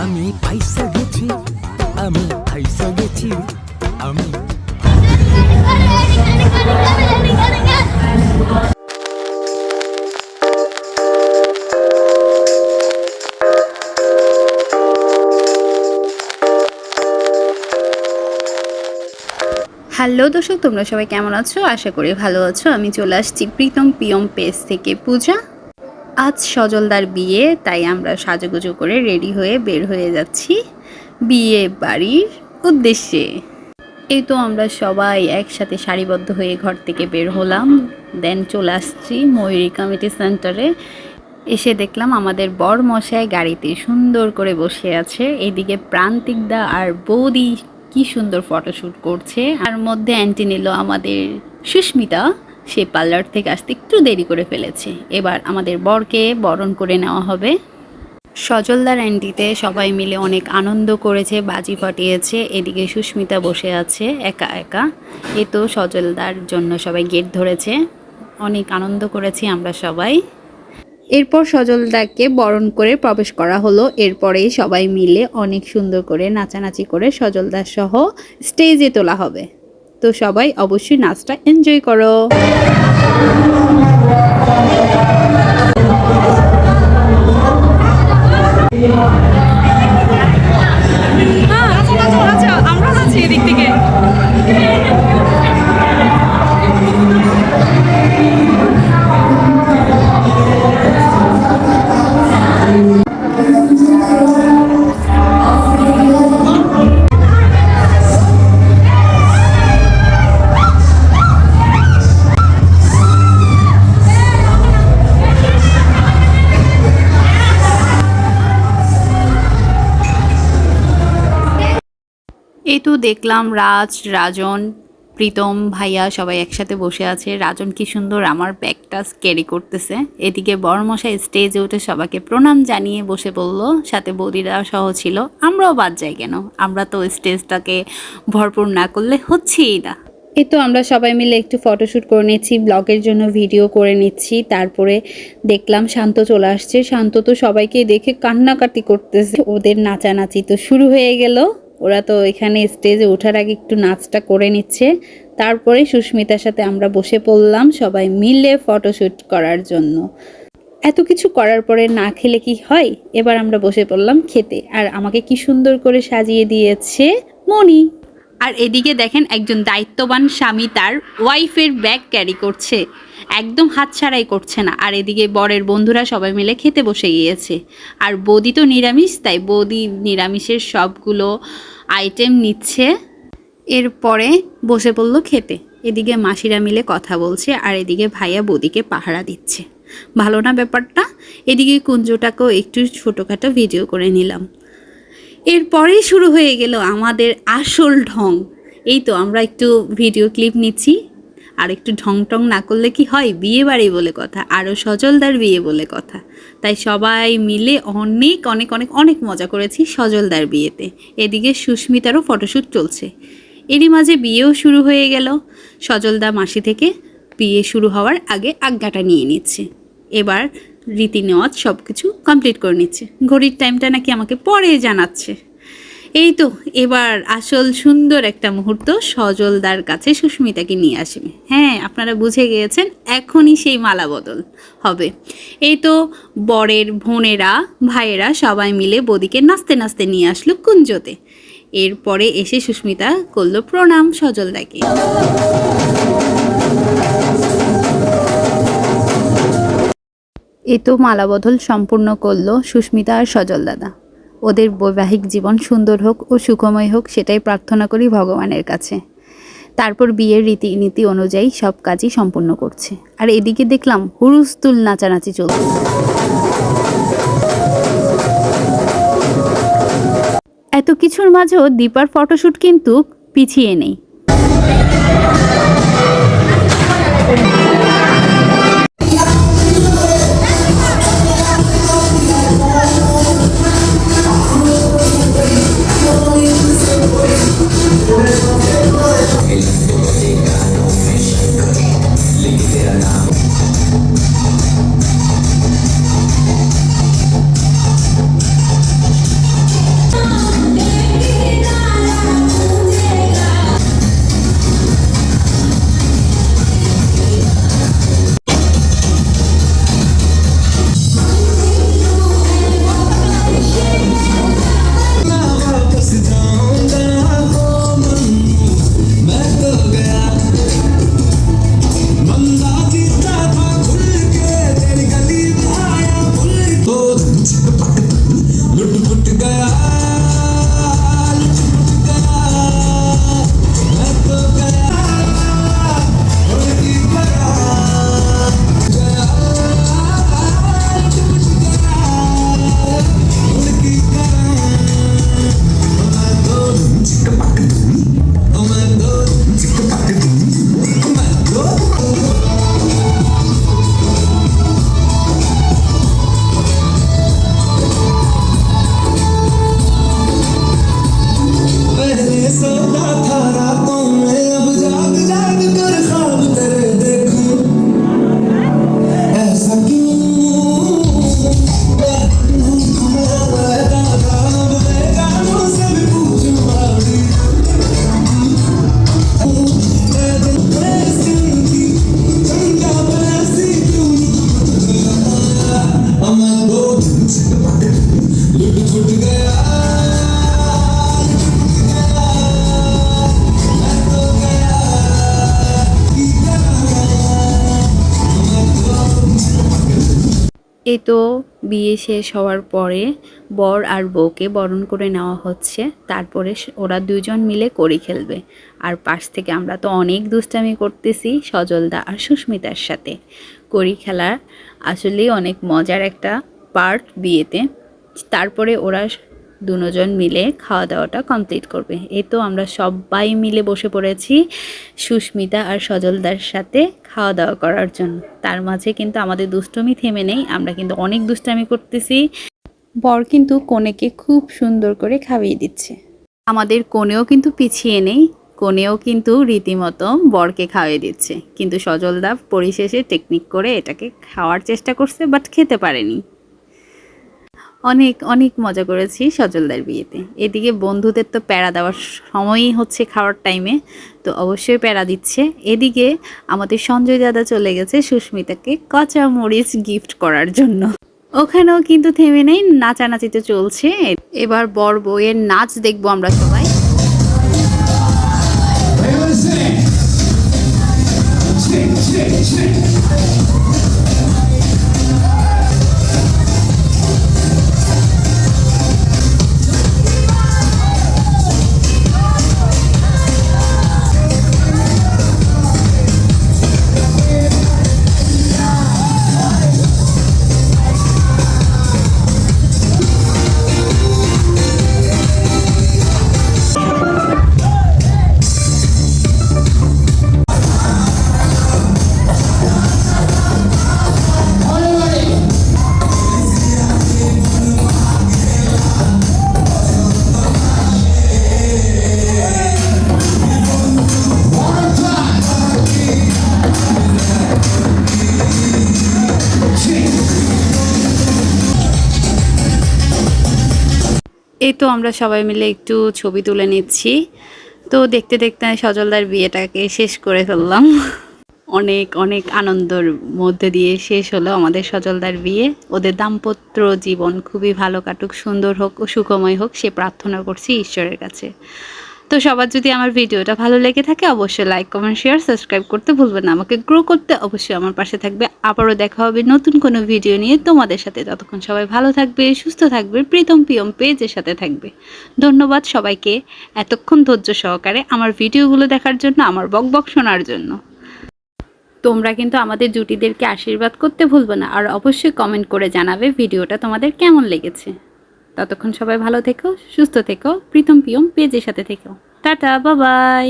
আমি ফাইসা গেছি, আমি ফাইসা গেছি, আমি। হ্যালো দর্শক, তোমরা সবাই কেমন আছো? আশা করি ভালো আছো। আমি চলে আসছি প্রীতম পিয়ম পেজ থেকে। পূজা, আজ সজলদার বিয়ে, তাই আমরা সাজুগুজু করে রেডি হয়ে বের হয়ে যাচ্ছি বিয়ে বাড়ির উদ্দেশ্যে। এই তো আমরা সবাই একসাথে সারিবদ্ধ হয়ে ঘর থেকে বের হলাম, দেন চলে আসছি ময়ূরী কমিটি সেন্টারে। এসে দেখলাম আমাদের বর মশাই গাড়িতে সুন্দর করে বসে আছে। এদিকে প্রান্তিকদা আর বৌদি কি সুন্দর ফটোশ্যুট করছে। আর মধ্যে অ্যান্টি নিল আমাদের সুস্মিতা, সে পার্লার থেকে আসতে একটু দেরি করে ফেলেছে। এবার আমাদের বরকে বরণ করে নেওয়া হবে। সজলদার অ্যান্টিতে সবাই মিলে অনেক আনন্দ করেছে, বাজি ফাটিয়েছে। এদিকে সুস্মিতা বসে আছে একা একা। এ তো সজলদার জন্য সবাই গেট ধরেছে, অনেক আনন্দ করেছি আমরা সবাই। এরপর সজলদাকে বরণ করে প্রবেশ করা হলো। এরপরেই সবাই মিলে অনেক সুন্দর করে নাচানাচি করে সজলদার সহ স্টেজে তোলা হবে। তো সবাই অবশ্যই নাচটা এনজয় করো। আমরা আছি এদিক থেকে। এই তো দেখলাম রাজন, প্রীতম ভাইয়া সবাই একসাথে বসে আছে। রাজন কি সুন্দর আমার ব্যাগটা ক্যারি করতেছে। এদিকে বড়মশাই স্টেজে উঠে সবাইকে প্রণাম জানিয়ে বসে পড়ল, সাথে বৌদিরা সহ ছিল। আমরাও বাদ যাই কেন, আমরা তো স্টেজটাকে ভরপুর না করলে হচ্ছেই না। এই তো আমরা সবাই মিলে একটু ফটোশ্যুট করে নিচ্ছি, ব্লগের জন্য ভিডিও করে নিচ্ছি। তারপরে দেখলাম শান্ত চলে আসছে। শান্ত তো সবাইকে দেখে কান্নাকাটি করতেছে। ওদের নাচানাচি তো শুরু হয়ে গেল। ওরা তো এখানে স্টেজে ওঠার আগে একটু নাচটা করে নিচ্ছে। তারপরে সুস্মিতার সাথে আমরা বসে পড়লাম সবাই মিলে ফটোশ্যুট করার জন্য। এত কিছু করার পরে না খেলে কি হয়? এবার আমরা বসে পড়লাম খেতে। আর আমাকে কি সুন্দর করে সাজিয়ে দিয়েছে মনি। আর এদিকে দেখেন একজন দায়িত্ববান স্বামী তার ওয়াইফের ব্যাগ ক্যারি করছে, একদম হাতছাড়াই করছে না। আর এদিকে বরের বন্ধুরা সবাই মিলে খেতে বসে গিয়েছে। আর বৌদি তো নিরামিষ, তাই বৌদি নিরামিষের সবগুলো আইটেম নিচ্ছে। এরপরে বসে পড়লো খেতে। এদিকে মাসিরা মিলে কথা বলছে, আর এদিকে ভাইয়া বৌদিকে পাহারা দিচ্ছে। ভালো না ব্যাপারটা? এদিকে কুঞ্জটাকেও একটু ছোটোখাটো ভিডিও করে নিলাম। এরপরেই শুরু হয়ে গেল আমাদের আসল ঢং। এই তো আমরা একটু ভিডিও ক্লিপ নিচ্ছি। আর একটু ঢং টং না করলে কি হয়? বিয়ে বাড়ি বলে কথা, আরও সজলদার বিয়ে বলে কথা। তাই সবাই মিলে অনেক অনেক অনেক অনেক মজা করেছি সজলদার বিয়েতে। এদিকে সুস্মিতারও ফটোশ্যুট চলছে। এরই মাঝে বিয়েও শুরু হয়ে গেল। সজলদা মাসি থেকে বিয়ে শুরু হওয়ার আগে আজ্ঞাটা নিয়ে নিচ্ছে। এবার রীতি নেওয়াজ সব কিছু কমপ্লিট করে নিচ্ছে। ঘড়ির টাইমটা নাকি আমাকে পরে জানাচ্ছে। এই তো এবার আসল সুন্দর একটা মুহূর্ত সজলদার কাছে সুস্মিতাকে নিয়ে আসবে। হ্যাঁ, আপনারা বুঝে গিয়েছেন, এখনই সেই মালা বদল হবে। এই তো বরের বোনেরা ভাইয়েরা সবাই মিলে বৌদিকে নাচতে নাচতে নিয়ে আসলো কুঞ্জতে। এরপরে এসে সুস্মিতা করলো প্রণাম সজলদাকে। এ তো মালা বদল সম্পূর্ণ করলো সুস্মিতা আর সজল দাদা। ওদের বৈবাহিক জীবন সুন্দর হোক ও সুখময় হোক, সেটাই প্রার্থনা করি ভগবানের কাছে। তারপর বিয়ের রীতিনীতি অনুযায়ী সব কাজই সম্পূর্ণ করছে। আর এদিকে দেখলাম হুরুস্তুল নাচানাচি চলছে। এত কিছুর মাঝেও দীপার ফটোশ্যুট কিন্তু পিছিয়ে নেই। এই তো বিয়ে শেষ হওয়ার পরে বর আর বউকে বরণ করে নেওয়া হচ্ছে, তারপরে ওরা দুজন মিলে কড়ি খেলবে। আর পাশ থেকে আমরা তো অনেক দুষ্টামি করতেছি সজলদা আর সুস্মিতার সাথে। কড়ি খেলা আসলেই অনেক মজার একটা পার্ট বিয়েতে। তারপরে ওরা দুজন মিলে খাওয়া দাওয়াটা কমপ্লিট করবে। এই তো আমরা সবাই মিলে বসে পড়েছি সুস্মিতা আর সজলদার সাথে খাওয়া দাওয়া করার জন্য। তার মাঝে কিন্তু আমাদের দুষ্টমি থেমে নেই, আমরা কিন্তু অনেক দুষ্টামি করতেছি। বর কিন্তু কনেকে খুব সুন্দর করে খাইয়ে দিচ্ছে। আমাদের কনেও কিন্তু পিছিয়ে নেই, কনেও কিন্তু রীতিমতো বরকে খাওয়াই দিচ্ছে। কিন্তু সজলদা পরিশেষে টেকনিক করে এটাকে খাওয়ার চেষ্টা করছে, বাট খেতে পারেনি। অনেক অনেক মজা করেছি সজলদার বিয়েতে। এদিকে বন্ধুদের তো প্যারা দেওয়ার সময়ই হচ্ছে খাওয়ার টাইমে, তো অবশ্যই প্যারা দিচ্ছে। এদিকে আমাদের সঞ্জয় দাদা চলে গেছে সুস্মিতাকে কাঁচা মরিচ গিফট করার জন্য। ওখানেও কিন্তু থেমে নেই, নাচানাচিতে চলছে। এবার বর বউয়ের নাচ দেখবো আমরা সবাই। এই তো আমরা সবাই মিলে একটু ছবি তুলে নিচ্ছি। তো দেখতে দেখতে সজলদার বিয়েটাকে শেষ করে ফেললাম। অনেক অনেক আনন্দের মধ্যে দিয়ে শেষ হলো আমাদের সজলদার বিয়ে। ওদের দাম্পত্য জীবন খুবই ভালো কাটুক, সুন্দর হোক ও সুখময় হোক, সে প্রার্থনা করছি ঈশ্বরের কাছে। তো সবার যদি আমার ভিডিওটা ভালো লেগে থাকে অবশ্যই লাইক কমেন্ট শেয়ার সাবস্ক্রাইব করতে ভুলবেন না। আমাকে গ্রো করতে অবশ্যই আমার পাশে থাকবে। আবারও দেখা হবে নতুন কোনো ভিডিও নিয়ে তোমাদের সাথে। ততক্ষণ সবাই ভালো থাকবে, সুস্থ থাকবে, প্রীতম পিয়ম পেজের সাথে থাকবে। ধন্যবাদ সবাইকে এতক্ষণ ধৈর্য সহকারে আমার ভিডিওগুলো দেখার জন্য, আমার বকবক শোনার জন্য। তোমরা কিন্তু আমাদের জুটিদেরকে আশীর্বাদ করতে ভুলবে না, আর অবশ্যই কমেন্ট করে জানাবে ভিডিওটা তোমাদের কেমন লেগেছে। ততক্ষণ সবাই ভালো থেকো, সুস্থ থেকো, প্রীতম পিয়ম পেজের সাথে থেকো। Tata, bye bye.